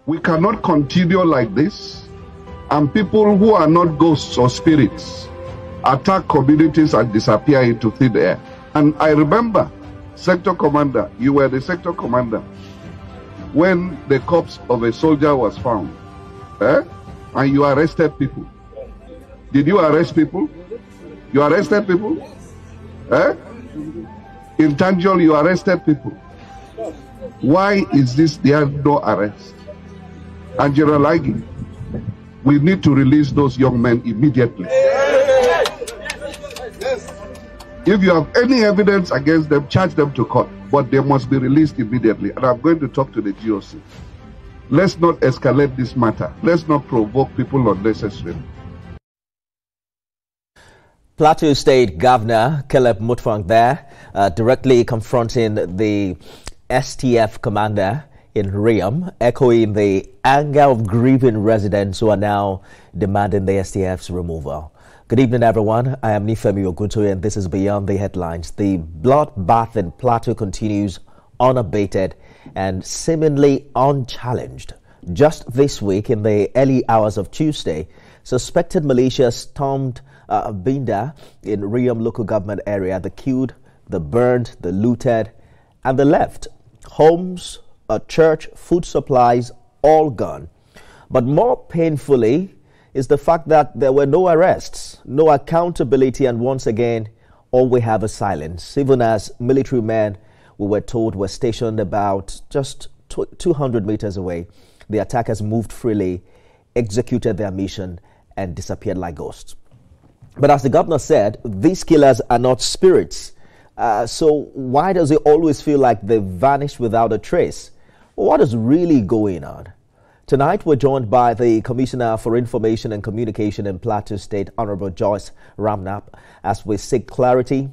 We cannot continue like this, and people who are not ghosts or spirits attack communities and disappear into thin air. And I remember, sector commander, you were the sector commander, when the corpse of a soldier was found, and you arrested people. Did you arrest people? You arrested people? In Tanjol, you arrested people. Why is this there no arrest? And General Agi, we need to release those young men immediately. If you have any evidence against them, charge them to court, but they must be released immediately. And I'm going to talk to the GOC. Let's not escalate this matter. Let's not provoke people unnecessarily. Plateau State Governor Caleb Mutfwang there, directly confronting the STF commander in Riyom, echoing the anger of grieving residents who are now demanding the STF's removal. Good evening, everyone. I am Nifemi Oguntoye, and this is Beyond the Headlines. The bloodbath in Plateau continues unabated and seemingly unchallenged. Just this week, in the early hours of Tuesday, suspected militia stormed Binda in Riyom local government area. They killed, they burned, they looted, and they left. Homes, a church, food supplies, all gone. But more painfully is the fact that there were no arrests, no accountability, and once again, all we have is silence. Even as military men, we were told, were stationed about just 200 meters away, the attackers moved freely, executed their mission, and disappeared like ghosts. But as the governor said, these killers are not spirits. So why does it always feel like they vanished without a trace? What is really going on? Tonight, we're joined by the Commissioner for Information and Communication in Plateau State, Honorable Joyce Ramnap, as we seek clarity,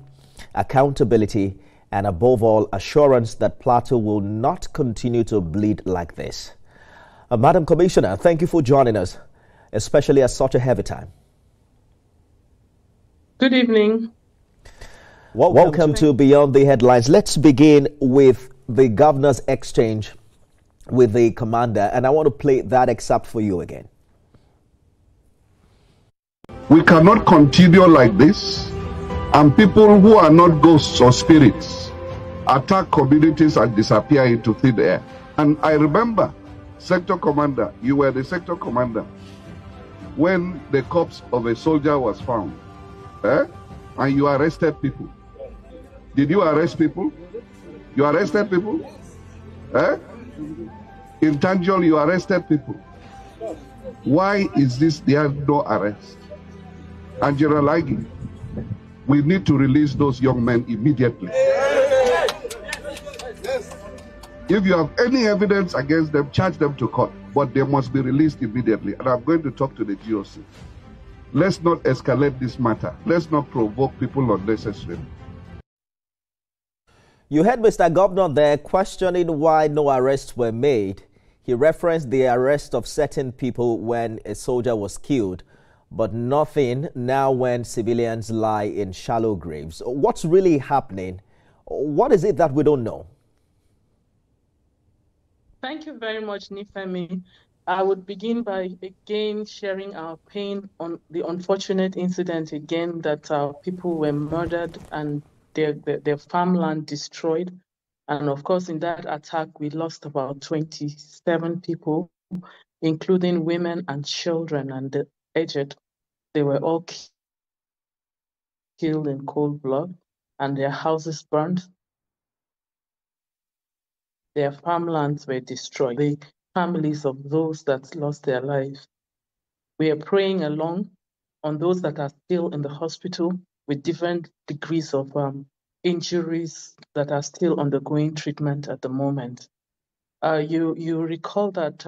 accountability, and above all, assurance that Plateau will not continue to bleed like this. Madam Commissioner, thank you for joining us, especially at such a heavy time. Good evening. Welcome to Beyond the Headlines. Let's begin with the governor's exchange with the commander, and I want to play that excerpt for you again. We cannot continue like this, and people who are not ghosts or spirits attack communities and disappear into thin air. And I remember, sector commander, you were the sector commander, when the corpse of a soldier was found, and you arrested people. Did you arrest people? You arrested people? In Tanjol, you arrested people. Why is this there no arrest? And General Agi, we need to release those young men immediately. If you have any evidence against them, charge them to court, but they must be released immediately. And I'm going to talk to the GOC. Let's not escalate this matter. Let's not provoke people unnecessarily. You heard Mr. Governor there questioning why no arrests were made. He referenced the arrest of certain people when a soldier was killed, but nothing now when civilians lie in shallow graves. What's really happening? What is it that we don't know? Thank you very much, Nifemi. I would begin by again sharing our pain on the unfortunate incident again that people were murdered and their farmland destroyed. And of course, in that attack, we lost about 27 people, including women and children and the aged. They were all killed in cold blood and their houses burned. Their farmlands were destroyed. The families of those that lost their lives. We are praying along on those that are still in the hospital with different degrees of injuries that are still undergoing treatment at the moment. You recall that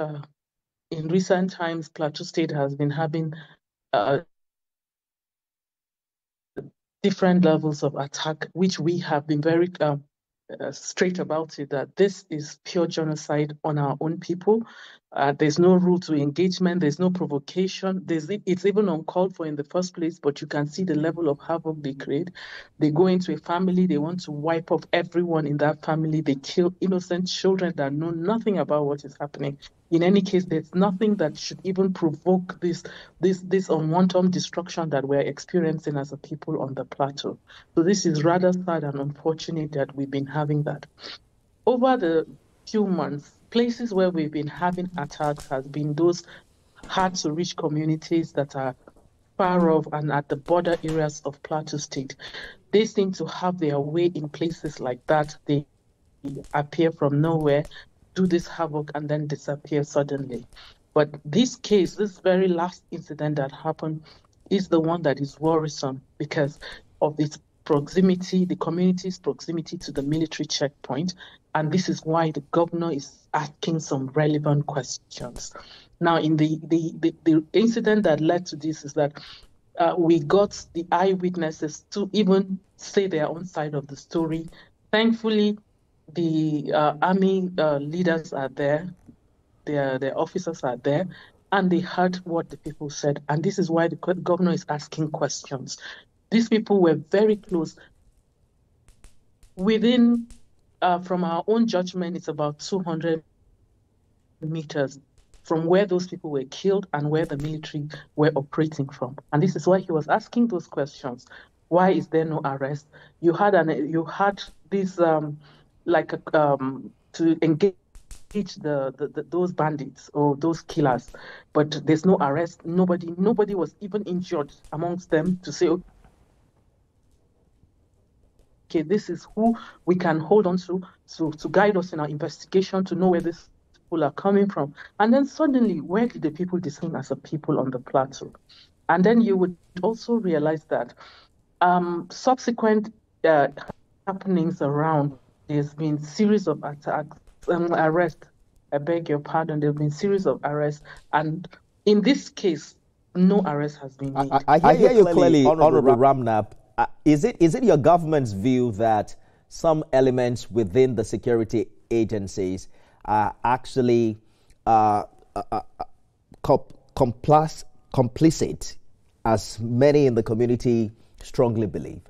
in recent times, Plateau State has been having different levels of attack, which we have been very straight about it, that this is pure genocide on our own people. There's no rule to engagement. There's no provocation. It's even uncalled for in the first place, but you can see the level of havoc they create. They go into a family. They want to wipe off everyone in that family. They kill innocent children that know nothing about what is happening. in any case, there's nothing that should even provoke this unwanted destruction that we're experiencing as a people on the plateau. So this is rather sad and unfortunate that we've been having that. Over the few months, places where we've been having attacks has been those hard-to-reach communities that are far off and at the border areas of Plateau State. They seem to have their way in places like that. They appear from nowhere, do this havoc, and then disappear suddenly. But this case, this very last incident that happened, is the one that is worrisome because of its proximity, the community's proximity to the military checkpoint. And this is why the governor is asking some relevant questions. Now, in the incident that led to this is that we got the eyewitnesses to even say their own side of the story. Thankfully, the army leaders are there, their officers are there, and they heard what the people said. And this is why the governor is asking questions. These people were very close. Within, from our own judgment, it's about 200 meters from where those people were killed and where the military were operating from. And this is why he was asking those questions. Why is there no arrest? You had this to engage those bandits or those killers, but there's no arrest. Nobody was even injured amongst them to say, okay, this is who we can hold on to guide us in our investigation, to know where these people are coming from. And then suddenly, where did the people descend as a people on the plateau? And then you would also realize that subsequent happenings around, there's been series of attacks, arrests. I beg your pardon. There have been series of arrests, and in this case, no arrest has been made. I hear you clearly, Honorable Ramnap. Is it your government's view that some elements within the security agencies are actually complicit, as many in the community strongly believe?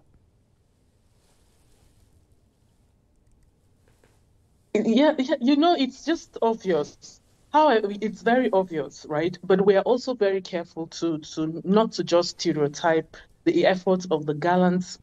Yeah, it's just obvious. However, it's very obvious, right? But we are also very careful to not to just stereotype the efforts of the gallant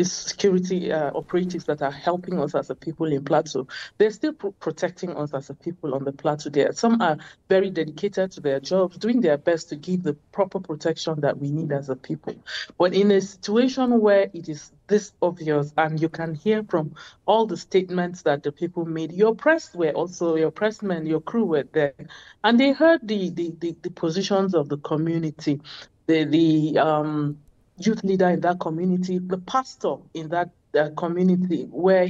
security operatives that are helping us as a people in Plateau. They're still protecting us as a people on the Plateau. Some are very dedicated to their jobs, doing their best to give the proper protection that we need as a people. But in a situation where it is this obvious, and you can hear from all the statements that the people made, your pressmen, your crew were there, and they heard the positions of the community, the youth leader in that community, the pastor in that community, where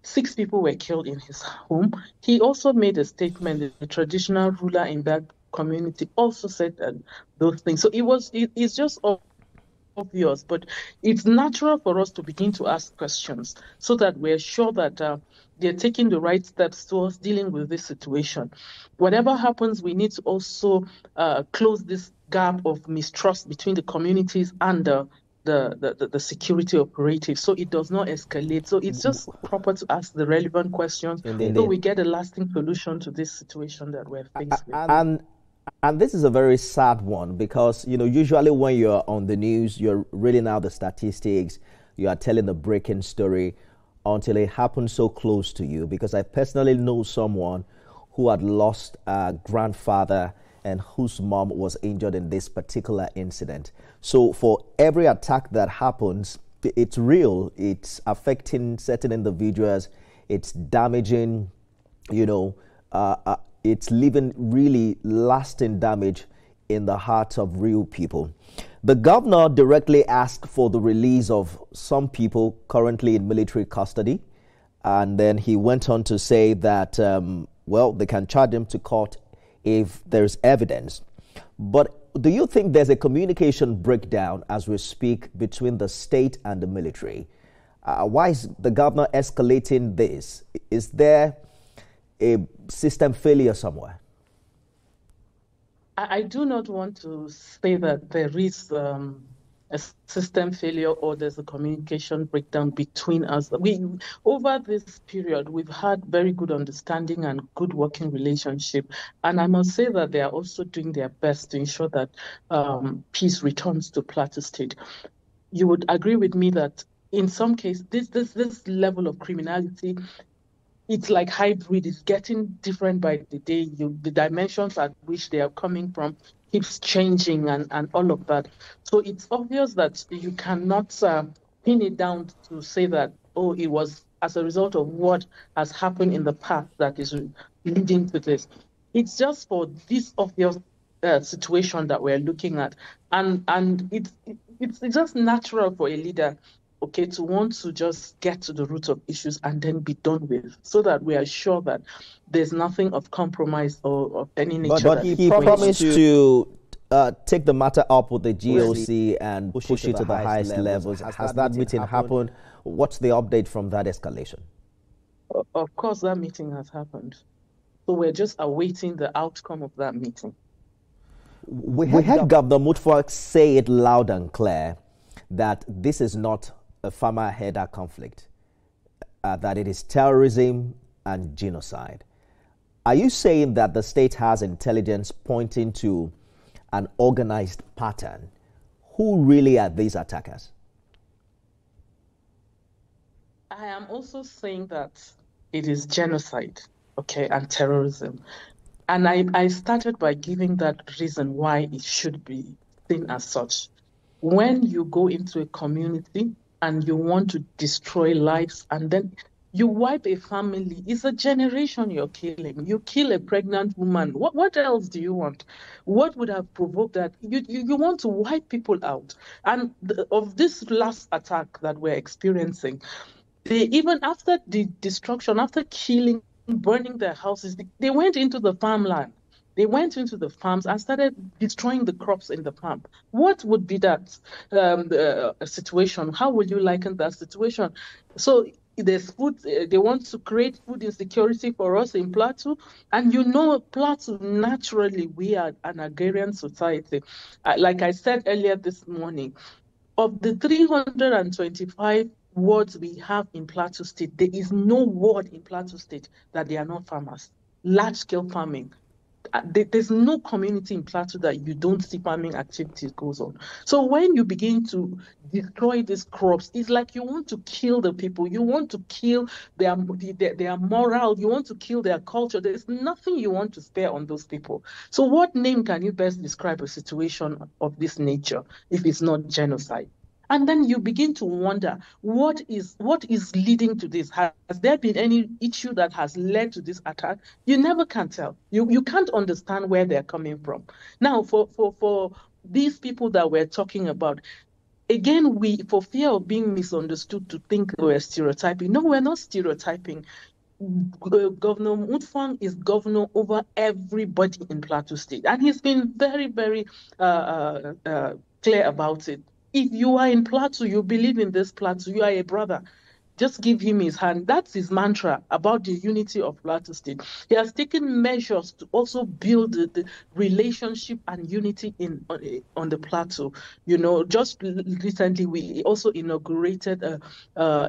6 people were killed in his home. He also made a statement. The traditional ruler in that community also said those things. So it's just obvious, but it's natural for us to begin to ask questions so that we're sure that they're taking the right steps towards dealing with this situation. Whatever happens, we need to also close this gap of mistrust between the communities and the security operatives, so it does not escalate. So it's just proper to ask the relevant questions so we get a lasting solution to this situation that we're faced with. And this is a very sad one because, usually when you're on the news, you're reading out the statistics, you are telling the breaking story until it happens so close to you. Because I personally know someone who had lost a grandfather and whose mom was injured in this particular incident. So for every attack that happens, it's real. It's affecting certain individuals. It's damaging, it's leaving really lasting damage in the hearts of real people. The governor directly asked for the release of some people currently in military custody. And then he went on to say that, they can charge them to court if there's evidence. But do you think there's a communication breakdown as we speak between the state and the military? Why is the governor escalating this? Is there a system failure somewhere? I do not want to say that there is a system failure or there's a communication breakdown between us. Over this period, we've had very good understanding and good working relationship. And I must say that they are also doing their best to ensure that peace returns to Plateau State. You would agree with me that in some cases, this level of criminality, it's like hybrid. It's getting different by the day. The dimensions at which they are coming from keeps changing and all of that. So it's obvious that you cannot pin it down to say that, oh, it was as a result of what has happened in the past that is leading to this. It's just for this obvious situation that we're looking at. And it's just natural for a leader, okay, to want to just get to the root of issues and then be done with, so that we are sure that there's nothing of compromise or of any nature. But he promised to take the matter up with the GOC and push it to the highest levels. Has that meeting happened? What's the update from that escalation? Of course, that meeting has happened. So we're just awaiting the outcome of that meeting. We heard Governor Mutfwang say it loud and clear that this is not a farmer-herder conflict, that it is terrorism and genocide. Are you saying that the state has intelligence pointing to an organized pattern? Who really are these attackers? I am also saying that it is genocide, okay, and terrorism. And I started by giving that reason why it should be seen as such. When you go into a community and you want to destroy lives and then you wipe a family, it's a generation you're killing. You kill a pregnant woman. What else do you want? What would have provoked that? You want to wipe people out. And of this last attack that we're experiencing, even after the destruction, after killing, burning their houses, they went into the farmland. They went into the farms and started destroying the crops in the farm. What would be that situation? How would you liken that situation? So there's food. They want to create food insecurity for us in Plateau. And you know, Plateau, naturally, we are an agrarian society. Like I said earlier this morning, of the 325 wards we have in Plateau State, there is no ward in Plateau State that they are not farmers. Large-scale farming. There's no community in Plateau that you don't see farming activities goes on. So when you begin to destroy these crops, it's like you want to kill the people. You want to kill their moral. You want to kill their culture. There's nothing you want to spare on those people. So what name can you best describe a situation of this nature if it's not genocide? And then you begin to wonder, what is leading to this? Has there been any issue that has led to this attack? You never can tell. You can't understand where they're coming from. Now, for these people that we're talking about, again, we, for fear of being misunderstood, to think we're stereotyping. No, we're not stereotyping. Governor Mutfwang is governor over everybody in Plateau State. And he's been very, very clear about it. If you are in Plateau, you believe in this Plateau, you are a brother, just give him his hand. That's his mantra about the unity of Plateau State. He has taken measures to also build the relationship and unity on the Plateau. You know, just recently we also inaugurated a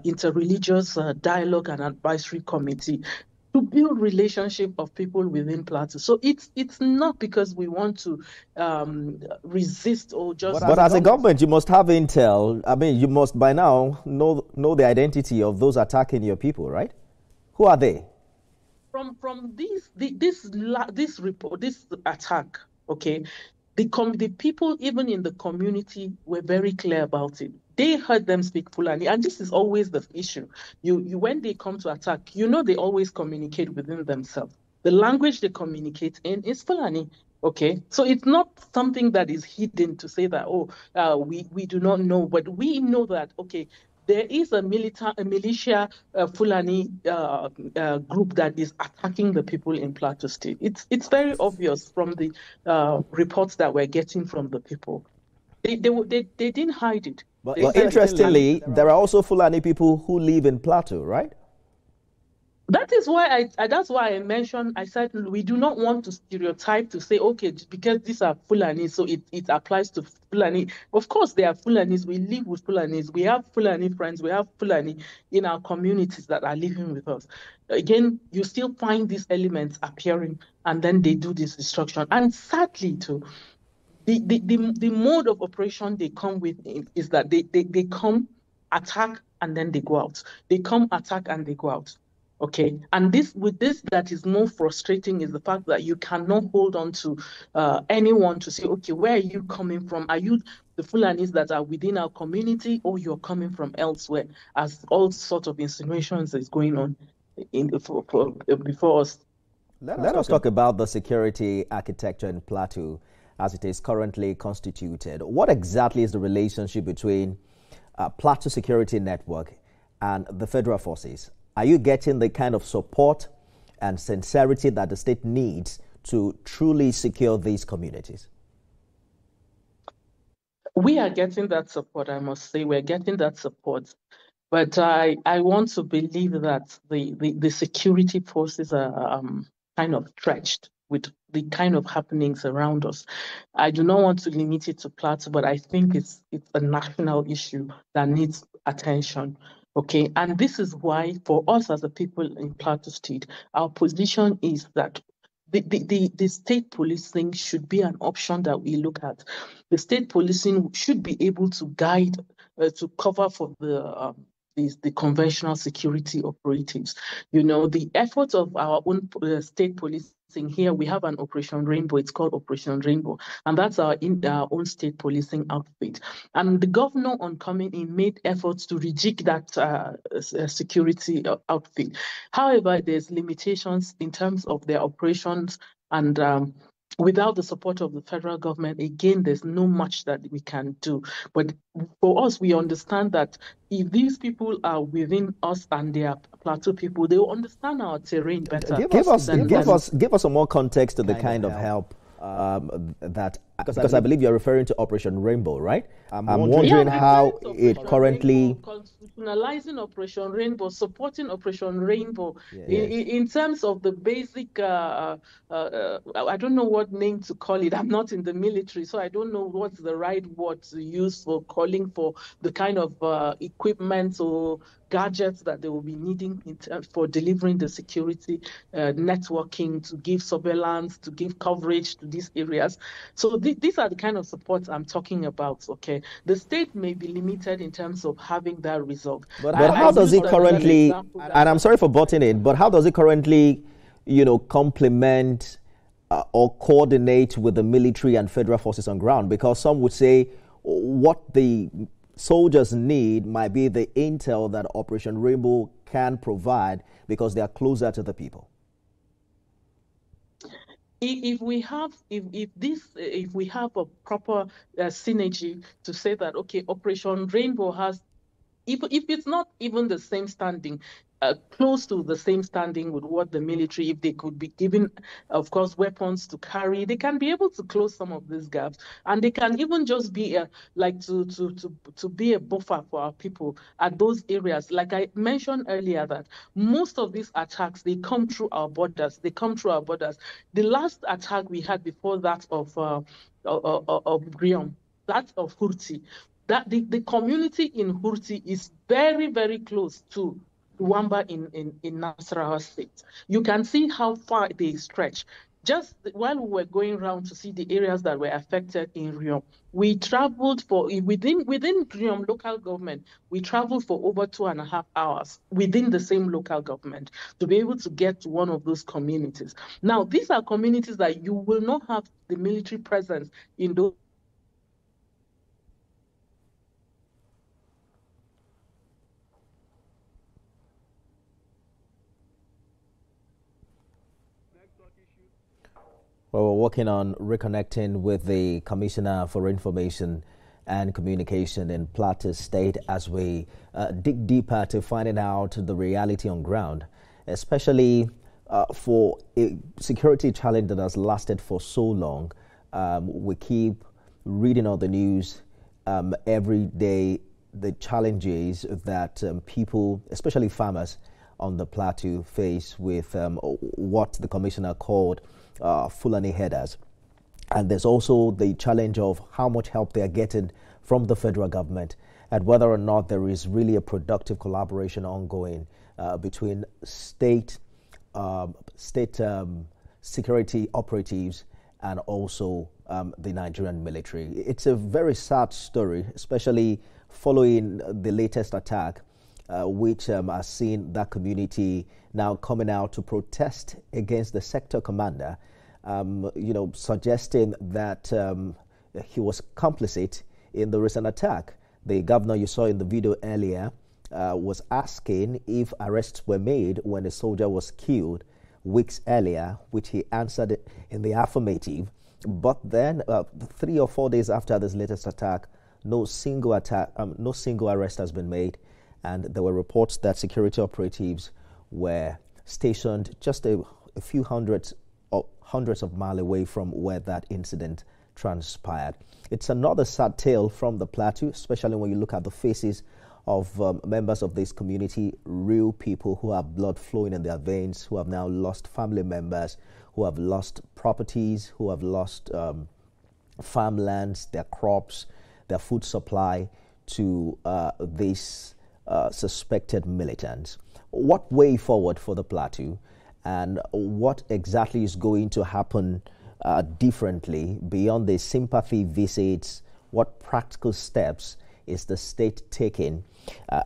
interreligious dialogue and advisory committee to build relationship of people within Plateau. So it's not because we want to resist or just... But as a government, you must have intel. I mean, you must by now know the identity of those attacking your people, right? Who are they? From this report, this attack, okay, the people even in the community were very clear about it. They heard them speak Fulani, and this is always the issue. When they come to attack, you know they always communicate within themselves. The language they communicate in is Fulani, okay? So it's not something that is hidden to say that, we do not know, but we know that, okay, there is a militia Fulani group that is attacking the people in Plateau State. It's very obvious from the reports that we're getting from the people. They didn't hide it. But interestingly, there are also Fulani people who live in Plateau, right? That is why that's why I mentioned, I said we do not want to stereotype to say, okay, because these are Fulani, so it applies to Fulani. Of course, they are Fulanis. We live with Fulanis. We have Fulani friends. We have Fulani in our communities that are living with us. Again, you still find these elements appearing, and then they do this destruction. And sadly, too, the mode of operation they come with is that they come, attack, and then they go out. They come, attack, and they go out. Okay, and this that is more frustrating is the fact that you cannot hold on to anyone to say, okay, where are you coming from? Are you the Fulanis that are within our community, or you're coming from elsewhere? As all sorts of insinuations is going on before us. Let us talk about the security architecture in Plateau as it is currently constituted. What exactly is the relationship between Plateau Security Network and the federal forces? Are you getting the kind of support and sincerity that the state needs to truly secure these communities? We are getting that support, I must say. We're getting that support. But I want to believe that the security forces are kind of stretched with the kind of happenings around us. I do not want to limit it to Plateau, but I think it's a national issue that needs attention. Okay, and this is why for us as a people in Plateau State, our position is that the state policing should be an option that we look at. The state policing should be able to guide, to cover for the conventional security operatives. You know, the efforts of our own state policing here, we have an Operation Rainbow. It's called Operation Rainbow, and that's our own state policing outfit. And the governor, on coming in, made efforts to rejig that security outfit. However, there's limitations in terms of their operations, and without the support of the federal government, again, there's no much that we can do. But for us, we understand that if these people are within us and they are Plateau people, they will understand our terrain better. Give us some more context to the kind of help that, because I believe you're referring to Operation Rainbow, right? I'm wondering how it currently... Constitutionalizing Operation Rainbow, supporting Operation Rainbow in terms of the basic, I don't know what name to call it. I'm not in the military, so I don't know what's the right word to use for calling for the kind of equipment or gadgets that they will be needing for delivering the security networking, to give surveillance, to give coverage to these areas. So these are the kind of supports I'm talking about, okay? The state may be limited in terms of having that result. But how does it currently, and I'm sorry for butting in, but how does it currently, complement or coordinate with the military and federal forces on ground? Because some would say what the soldiers need might be the intel that Operation Rainbow can provide because they are closer to the people. If we have a proper synergy to say that, okay, Operation Rainbow has, if it's not even the same standing, close to the same standing with what the military, if they could be given, of course, weapons to carry, they can be able to close some of these gaps, and they can even just be to be a buffer for our people at those areas. Like I mentioned earlier, that most of these attacks, they come through our borders. The last attack we had before that of Riyom, that of Hurti, that the community in Hurti is very, very close to Wamba in Nasarawa State. You can see how far they stretch. Just while we were going around to see the areas that were affected in Riyom, we traveled within Riyom local government, we traveled for over 2.5 hours within the same local government to be able to get to one of those communities. Now, these are communities that you will not have the military presence in those. Well, we're working on reconnecting with the Commissioner for Information and Communication in Plateau State as we dig deeper to finding out the reality on ground, especially for a security challenge that has lasted for so long. We keep reading on the news every day, the challenges that people, especially farmers, on the Plateau face with what the commissioner called Fulani headers. And there's also the challenge of how much help they are getting from the federal government, and whether or not there is really a productive collaboration ongoing between state security operatives and also the Nigerian military. It's a very sad story, especially following the latest attack, which has seen that community now coming out to protest against the sector commander, suggesting that he was complicit in the recent attack. The governor you saw in the video earlier was asking if arrests were made when a soldier was killed weeks earlier, which he answered in the affirmative. But then 3 or 4 days after this latest attack, no single arrest has been made, and there were reports that security operatives were stationed just a few hundreds of miles away from where that incident transpired. It's another sad tale from the Plateau, especially when you look at the faces of members of this community, real people who have blood flowing in their veins, who have now lost family members, who have lost properties, who have lost farmlands, their crops, their food supply to these suspected militants. What way forward for the Plateau, and what exactly is going to happen differently beyond the sympathy visits? What practical steps is the state taking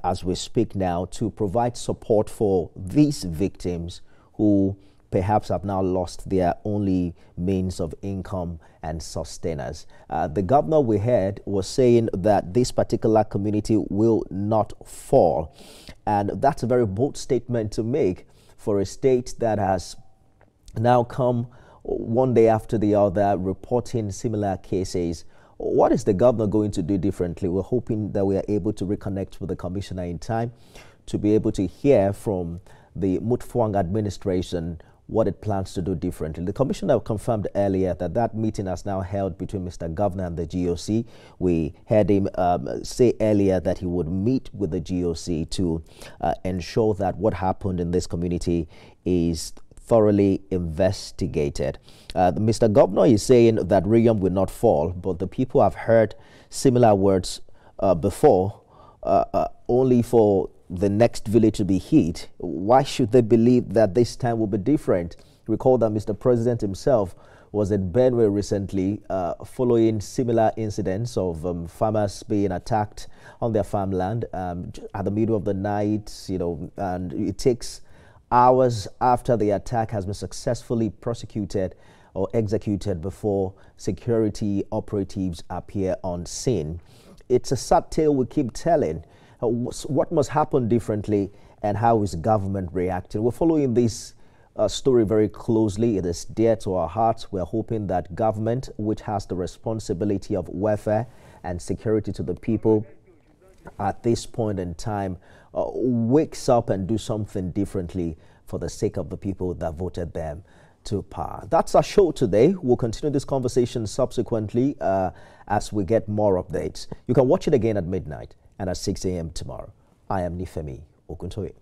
as we speak now to provide support for these victims who perhaps have now lost their only means of income and sustenance? The governor we heard was saying that this particular community will not fall, and that's a very bold statement to make for a state that has now come one day after the other reporting similar cases. What is the governor going to do differently? We're hoping that we are able to reconnect with the commissioner in time to be able to hear from the Mutfwang administration what it plans to do differently. The commissioner confirmed earlier that that meeting has now held between Mr. Governor and the GOC. We heard him say earlier that he would meet with the GOC to ensure that what happened in this community is thoroughly investigated. Mr. Governor is saying that Riyom will not fall, but the people have heard similar words before, only for the next village to be hit. Why should they believe that this time will be different? Recall that Mr. President himself was in Benue recently following similar incidents of farmers being attacked on their farmland at the middle of the night, and it takes hours after the attack has been successfully prosecuted or executed before security operatives appear on scene. It's a sad tale we keep telling. What must happen differently, and how is government reacting? We're following this story very closely. It is dear to our hearts. We're hoping that government, which has the responsibility of welfare and security to the people at this point in time, wakes up and do something differently for the sake of the people that voted them to power. That's our show today. We'll continue this conversation subsequently as we get more updates. You can watch it again at midnight and at 6 a.m. tomorrow. I am Nifemi Oguntoye.